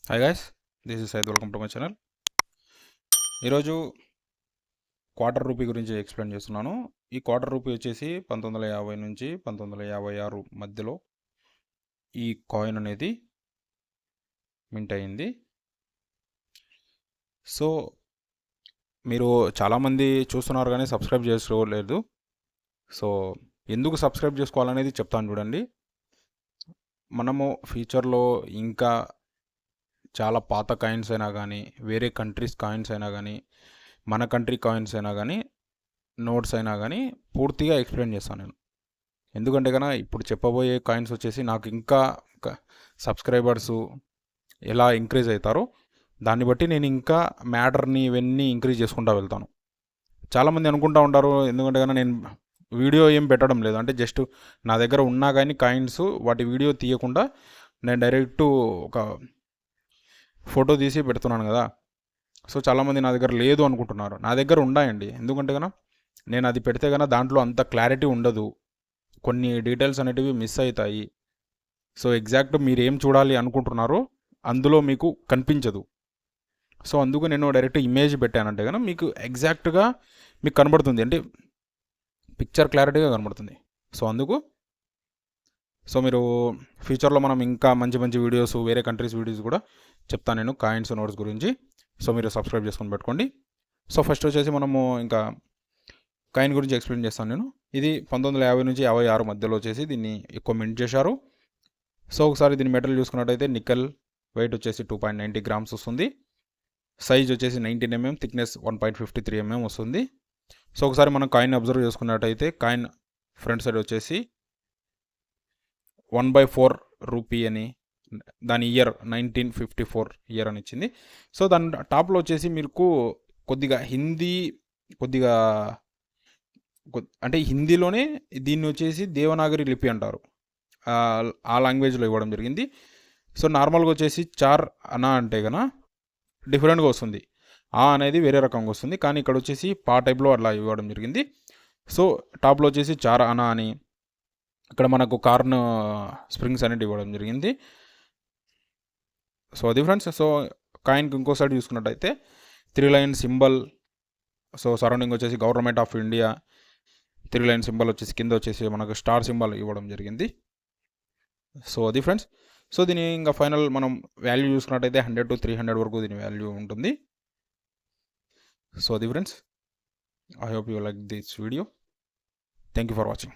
Hi guys, this is Syed. Welcome to my channel. ఈరోజు quarter rupee గురించి explain చేస్తున్నాను. ఈ క్వార్టర్ రూపీ వచ్చేసి 1950 నుంచి 1956 మధ్యలో ఈ కాయిన్ అనేది మింట్ అయింది. సో మీరు చాలామంది చూస్తున్నారు కానీ సబ్స్క్రైబ్ చేసుకోలేదు. సో ఎందుకు సబ్స్క్రైబ్ చేసుకోవాలనేది చెప్తాను చూడండి. మనము ఫ్యూచర్లో ఇంకా చాలా పాత కాయిన్స్ అయినా కానీ, వేరే కంట్రీస్ కాయిన్స్ అయినా కానీ, మన కంట్రీ కాయిన్స్ అయినా కానీ, నోట్స్ అయినా కానీ పూర్తిగా ఎక్స్ప్లెయిన్ చేస్తాను నేను. ఎందుకంటే కన్నా ఇప్పుడు చెప్పబోయే కాయిన్స్ వచ్చేసి నాకు ఇంకా సబ్స్క్రైబర్సు ఎలా ఇంక్రీజ్ అవుతారో దాన్ని బట్టి నేను ఇంకా మ్యాటర్ని ఇవన్నీ ఇంక్రీజ్ చేసుకుంటూ వెళ్తాను. చాలామంది అనుకుంటూ ఉంటారు, ఎందుకంటే కన్నా నేను వీడియో ఏం పెట్టడం లేదు, అంటే జస్ట్ నా దగ్గర ఉన్నా కానీ కాయిన్స్ వాటి వీడియో తీయకుండా నేను డైరెక్ట్ ఒక ఫోటో తీసి పెడుతున్నాను కదా. సో చాలామంది నా దగ్గర లేదు అనుకుంటున్నారు. నా దగ్గర ఉన్నాయండి. ఎందుకంటే కన్నా నేను అది పెడితే కన్నా దాంట్లో అంత క్లారిటీ ఉండదు, కొన్ని డీటెయిల్స్ అనేటివి మిస్ అవుతాయి. సో ఎగ్జాక్ట్ మీరు ఏం చూడాలి అనుకుంటున్నారో అందులో మీకు కనిపించదు. సో అందుకు నేను డైరెక్ట్ ఇమేజ్ పెట్టానంటే కన్నా మీకు ఎగ్జాక్ట్గా మీకు కనబడుతుంది, అంటే పిక్చర్ క్లారిటీగా కనబడుతుంది. సో అందుకు మీరు ఫ్యూచర్లో మనం ఇంకా మంచి మంచి వీడియోస్, వేరే కంట్రీస్ వీడియోస్ కూడా చెప్తాను నేను కాయిన్స్ నోట్స్ గురించి. సో మీరు సబ్స్క్రైబ్ చేసుకొని పెట్టుకోండి. సో ఫస్ట్ వచ్చేసి మనము ఇంకా కాయిన్ గురించి ఎక్స్ప్లెయిన్ చేస్తాను నేను. ఇది 1950 నుంచి 56 మధ్యలో వచ్చేసి దీన్ని ఎక్కువ మింట్ చేశారు. సో ఒకసారి దీని మెటల్ చూసుకున్నట్టయితే నికెల్, వెయిట్ వచ్చేసి 2.90 గ్రామ్స్ వస్తుంది. సైజ్ వచ్చేసి 19 mm, థిక్నెస్ 1.53 mm వస్తుంది. సో ఒకసారి మనం కాయిన్ అబ్జర్వ్ చేసుకున్నట్టయితే కాయిన్ ఫ్రంట్ సైడ్ వచ్చేసి 1/4 రూపీ అని, దాని ఇయర్ 1954 ఇయర్ అని ఇచ్చింది. సో దాని టాప్లో వచ్చేసి మీకు కొద్దిగా హిందీ, కొద్దిగా అంటే హిందీలోనే దీన్ని వచ్చేసి దేవనాగరి లిపి అంటారు, ఆ లాంగ్వేజ్లో ఇవ్వడం జరిగింది. సో నార్మల్గా వచ్చేసి చార్ అనా అంటే కన్నా డిఫరెంట్గా వస్తుంది, ఆ అనేది వేరే రకంగా వస్తుంది, కానీ ఇక్కడ వచ్చేసి పా టైప్లో అట్లా ఇవ్వడం జరిగింది. సో టాప్లో వచ్చేసి చార్ అనా అని, ఇక్కడ మనకు కార్న్ స్ప్రింగ్స్ అనేది ఇవ్వడం జరిగింది. సో అది ఫ్రెండ్స్. సో కాయిన్కి ఇంకో సైడ్ చూసుకున్నట్టయితే 3 లైన్ సింబల్. సో సరౌండింగ్ వచ్చేసి government of India. 3 line symbol వచ్చేసి కింద వచ్చేసి మనకు స్టార్ సింబల్ ఇవ్వడం జరిగింది. సో అది ఫ్రెండ్స్. సో దీని ఇంకా ఫైనల్ మనం వాల్యూ చూసుకున్నట్టయితే 100 to 300 వరకు దీని వాల్యూ ఉంటుంది. సో అది friends. I hope you like this video. Thank you for watching.